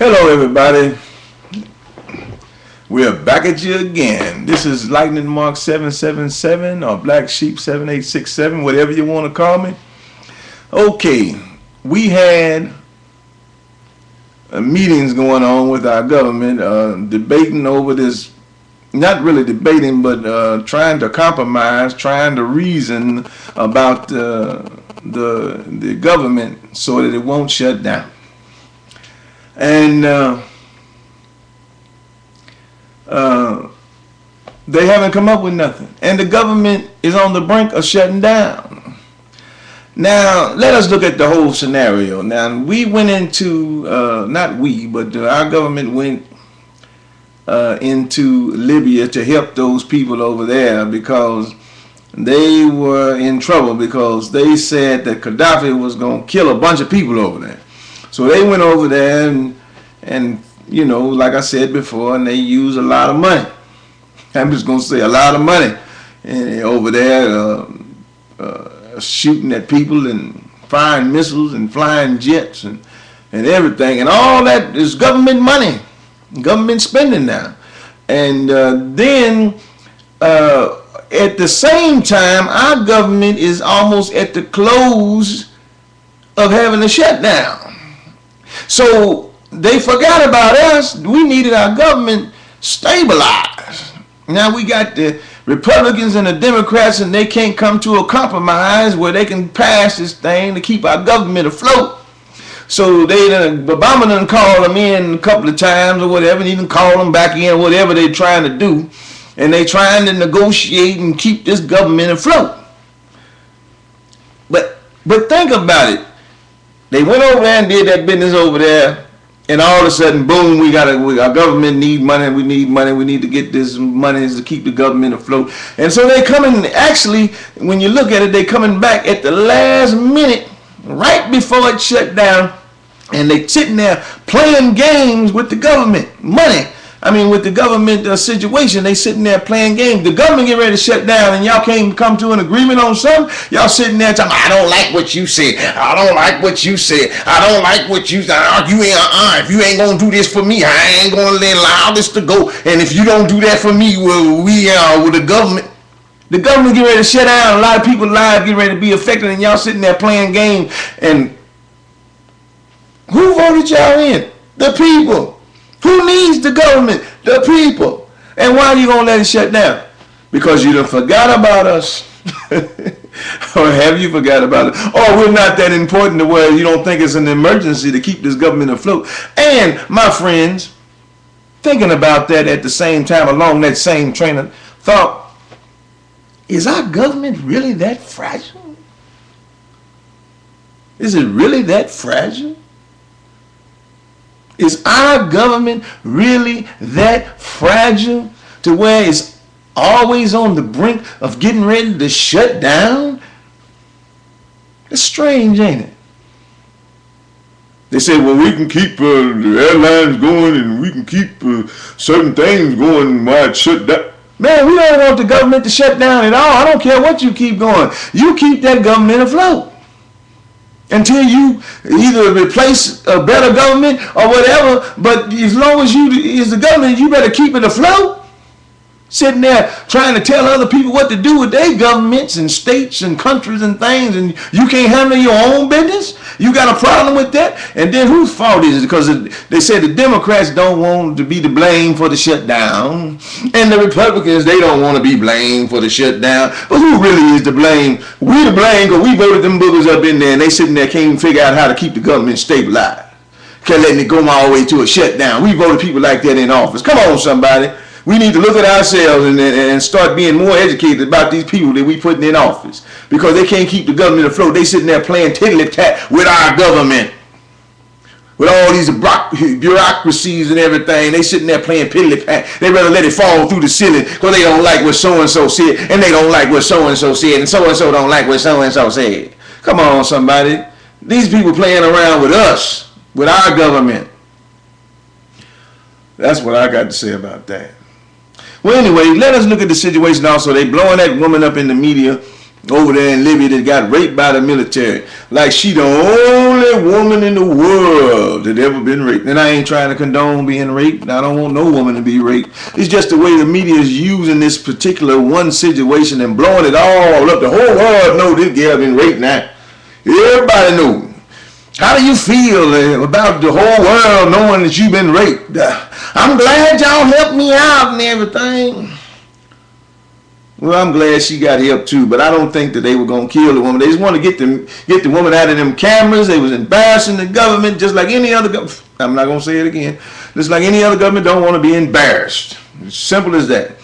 Hello everybody, we're back at you again. This is Lightning Mark 777 or Black Sheep 7867, whatever you want to call me. Okay, we had meetings going on with our government, debating over this, not really debating, but trying to compromise, trying to reason about the government so that it won't shut down. And they haven't come up with nothing. And the government is on the brink of shutting down. Now, let us look at the whole scenario. Now, we went into, not we, but our government went into Libya to help those people over there because they were in trouble because they said that Gaddafi was going to kill a bunch of people over there. So they went over there and you know, like I said before, and they used a lot of money. I'm just going to say a lot of money and over there shooting at people and firing missiles and flying jets and everything. And all that is government money, government spending now. And then at the same time, our government is almost at the close of having a shutdown. So they forgot about us. We needed our government stabilized. Now we got the Republicans and the Democrats, and they can't come to a compromise where they can pass this thing to keep our government afloat. So Obama done called them in a couple of times or whatever, and even call them back in, whatever they're trying to do. And they trying to negotiate and keep this government afloat. But think about it. They went over there and did that business over there, and all of a sudden, boom, our government need money, we need to get this money to keep the government afloat. And so they coming, actually, when you look at it, they coming back at the last minute, right before it shut down, and they sitting there playing games with the government money. I mean, with the government situation, they sitting there playing games. The government get ready to shut down, and y'all can't come to an agreement on something. Y'all sitting there talking, I don't like what you said. I don't like what you said. I don't like what you said. If you ain't gonna do this for me, I ain't gonna allow this to go. And if you don't do that for me, well, with the government. The government get ready to shut down. A lot of people's lives get ready to be affected, and y'all sitting there playing games. And who voted y'all in? The people. Who needs the government? The people. And why are you going to let it shut down? Because you done forgot about us. Or have you forgot about it? Or we're not that important to where you don't think it's an emergency to keep this government afloat. And, my friends, thinking about that at the same time, along that same train of thought, is our government really that fragile? Is it really that fragile? Is our government really that fragile to where it's always on the brink of getting ready to shut down? It's strange, ain't it? They say, well, we can keep the airlines going and we can keep certain things going while it's shut down. Man, we don't want the government to shut down at all. I don't care what you keep going. You keep that government afloat until you either replace a better government or whatever. But as long as you is the government, you better keep it afloat. Sitting there trying to tell other people what to do with their governments and states and countries and things, and you can't handle your own business. You got a problem with that? And then whose fault is it? Because they say the Democrats don't want to be the blame for the shutdown, and the Republicans, they don't want to be blamed for the shutdown. But who really is to blame? We the blame because we voted them boogers up in there, and they sitting there can't even figure out how to keep the government stabilized. Can't letting it go all the way to a shutdown. We voted people like that in office. Come on, somebody. We need to look at ourselves and start being more educated about these people that we putting in office, because they can't keep the government afloat. They sitting there playing tiddly-tat with our government, with all these bureaucracies and everything. They sitting there playing piddly-pat. They rather let it fall through the ceiling because they don't like what so-and-so said, and they don't like what so-and-so said, and so-and-so don't like what so-and-so said. Come on, somebody. These people playing around with us, with our government. That's what I got to say about that. Well, anyway, let us look at the situation also. They blowing that woman up in the media over there in Libya that got raped by the military. Like she the only woman in the world that ever been raped. And I ain't trying to condone being raped. I don't want no woman to be raped. It's just the way the media is using this particular one situation and blowing it all up. The whole world know this girl been raped now. Everybody know. How do you feel about the whole world knowing that you've been raped? I'm glad y'all helped me out and everything. Well, I'm glad she got help too, but I don't think that they were going to kill the woman. They just want to get the woman out of them cameras. They was embarrassing the government just like any other government. I'm not going to say it again. Just like any other government don't want to be embarrassed. It's simple as that.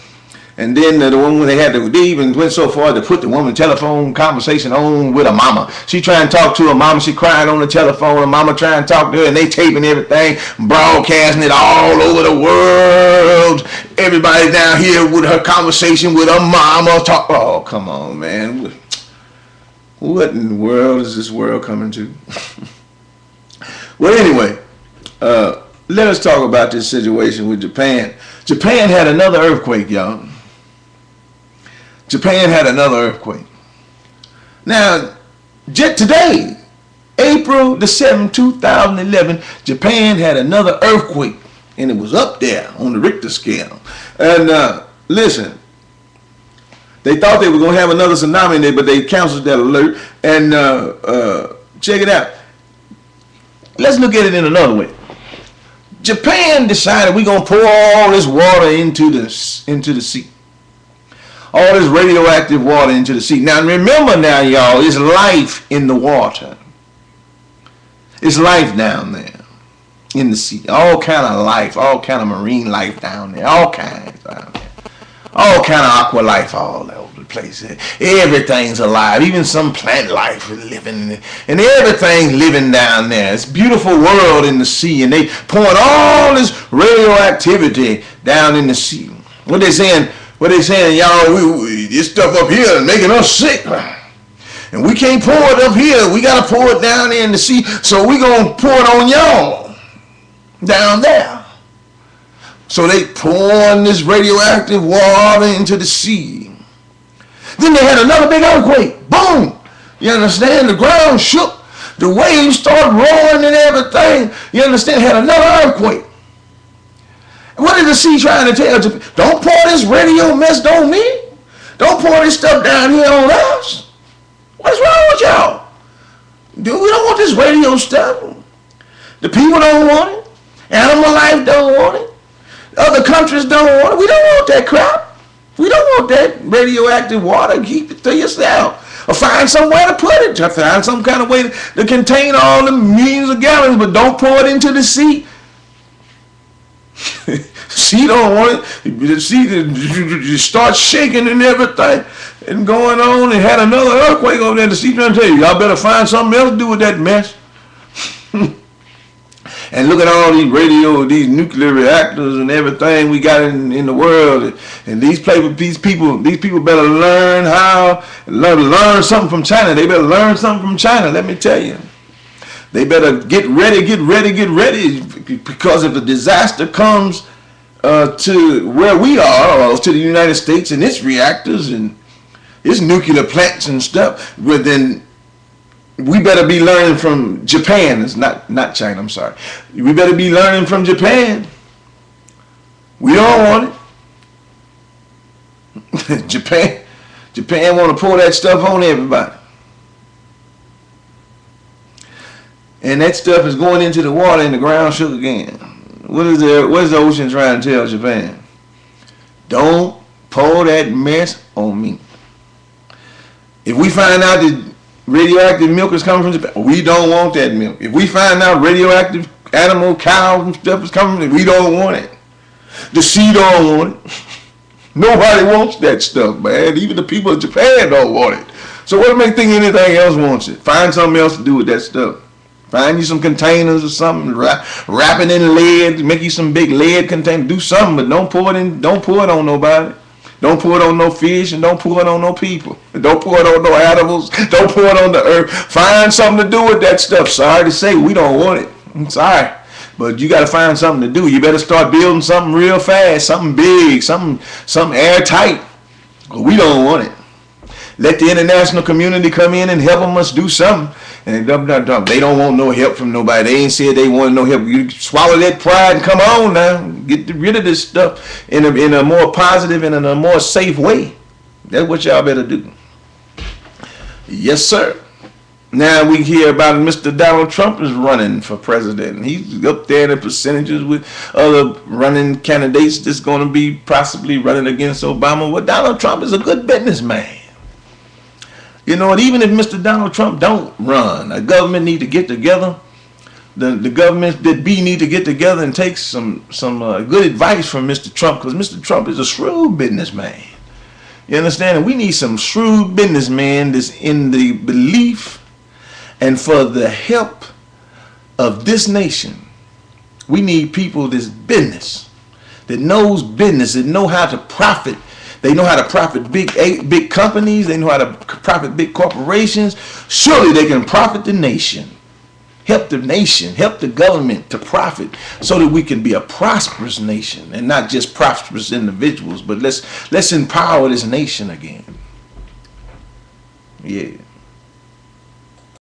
And then the woman, they even went so far to put the woman telephone conversation on with her mama. She trying to talk to her mama. She crying on the telephone. Her mama trying to talk to her, and they taping everything, broadcasting it all over the world. Everybody down here with her conversation with her mama. Oh, come on, man. What in the world is this world coming to? Well, anyway, let us talk about this situation with Japan. Japan had another earthquake, y'all. Japan had another earthquake. Now, today, April the 7th, 2011, Japan had another earthquake, and it was up there on the Richter scale. And listen, they thought they were going to have another tsunami there, but they canceled that alert. And check it out. Let's look at it in another way. Japan decided we're going to pour all this water into the sea. All this radioactive water into the sea. Now remember now, y'all, it's life in the water. It's life down there in the sea. All kind of life, all kind of marine life down there. All kinds down there. All kind of aqua life all over the place. Everything's alive. Even some plant life is living. And everything's living down there. It's a beautiful world in the sea. And they pouring all this radioactivity down in the sea. What they saying? Y'all, this stuff up here is making us sick. And we can't pour it up here. We got to pour it down there in the sea. So we're going to pour it on y'all down there. So they pouring this radioactive water into the sea. Then they had another big earthquake. Boom. You understand? The ground shook. The waves started roaring and everything. You understand? Had another earthquake. What is the sea trying to tell you? Don't pour this radio mess on me. Don't pour this stuff down here on us. What's wrong with y'all? Dude, we don't want this radio stuff. The people don't want it. Animal life don't want it. Other countries don't want it. We don't want that crap. We don't want that radioactive water. Keep it to yourself. Or find somewhere to put it. Find some kind of way to contain all the millions of gallons, but don't pour it into the sea. Sea don't want it. The sea starts shaking and everything and going on, and had another earthquake over there. The sea trying to tell you, y'all better find something else to do with that mess. And look at all these nuclear reactors and everything we got in the world. And these people better learn something from China. They better learn something from China. Let me tell you. They better get ready, because if a disaster comes to where we are, or to the United States and its reactors and its nuclear plants and stuff, well, then we better be learning from Japan. It's not China, I'm sorry. We better be learning from Japan. We don't want it. Japan want to pour that stuff on everybody. And that stuff is going into the water and the ground shook again. What is the ocean trying to tell Japan? Don't pour that mess on me. If we find out that radioactive milk is coming from Japan, we don't want that milk. If we find out radioactive animal, cows and stuff is coming, we don't want it. The sea don't want it. Nobody wants that stuff, man. Even the people of Japan don't want it. So what makes think anything else wants it? Find something else to do with that stuff. Find you some containers or something, wrap it in lead, make you some big lead container, do something, but don't pour it on nobody. Don't pour it on no fish, and don't pour it on no people. Don't pour it on no animals. Don't pour it on the earth. Find something to do with that stuff. Sorry to say, we don't want it. I'm sorry. But you got to find something to do. You better start building something real fast, something big, something airtight. We don't want it. Let the international community come in and help them us do something. And they don't want no help from nobody. They ain't said they want no help. You swallow that pride and come on now. Get rid of this stuff in a more positive and in a more safe way. That's what y'all better do. Yes, sir. Now we hear about Mr. Donald Trump is running for president. He's up there in the percentages with other running candidates that's going to be possibly running against Obama. Well, Donald Trump is a good businessman. You know, and even if Mr. Donald Trump don't run, the government need to get together. The government that need to get together and take some good advice from Mr. Trump, because Mr. Trump is a shrewd businessman. You understand? And we need some shrewd businessmen that's in the belief and for the help of this nation. We need people that's business, that knows business, that know how to profit. They know how to profit big companies. They know how to profit big corporations. Surely they can profit the nation. Help the nation, help the government to profit so that we can be a prosperous nation and not just prosperous individuals, but let's empower this nation again. Yeah.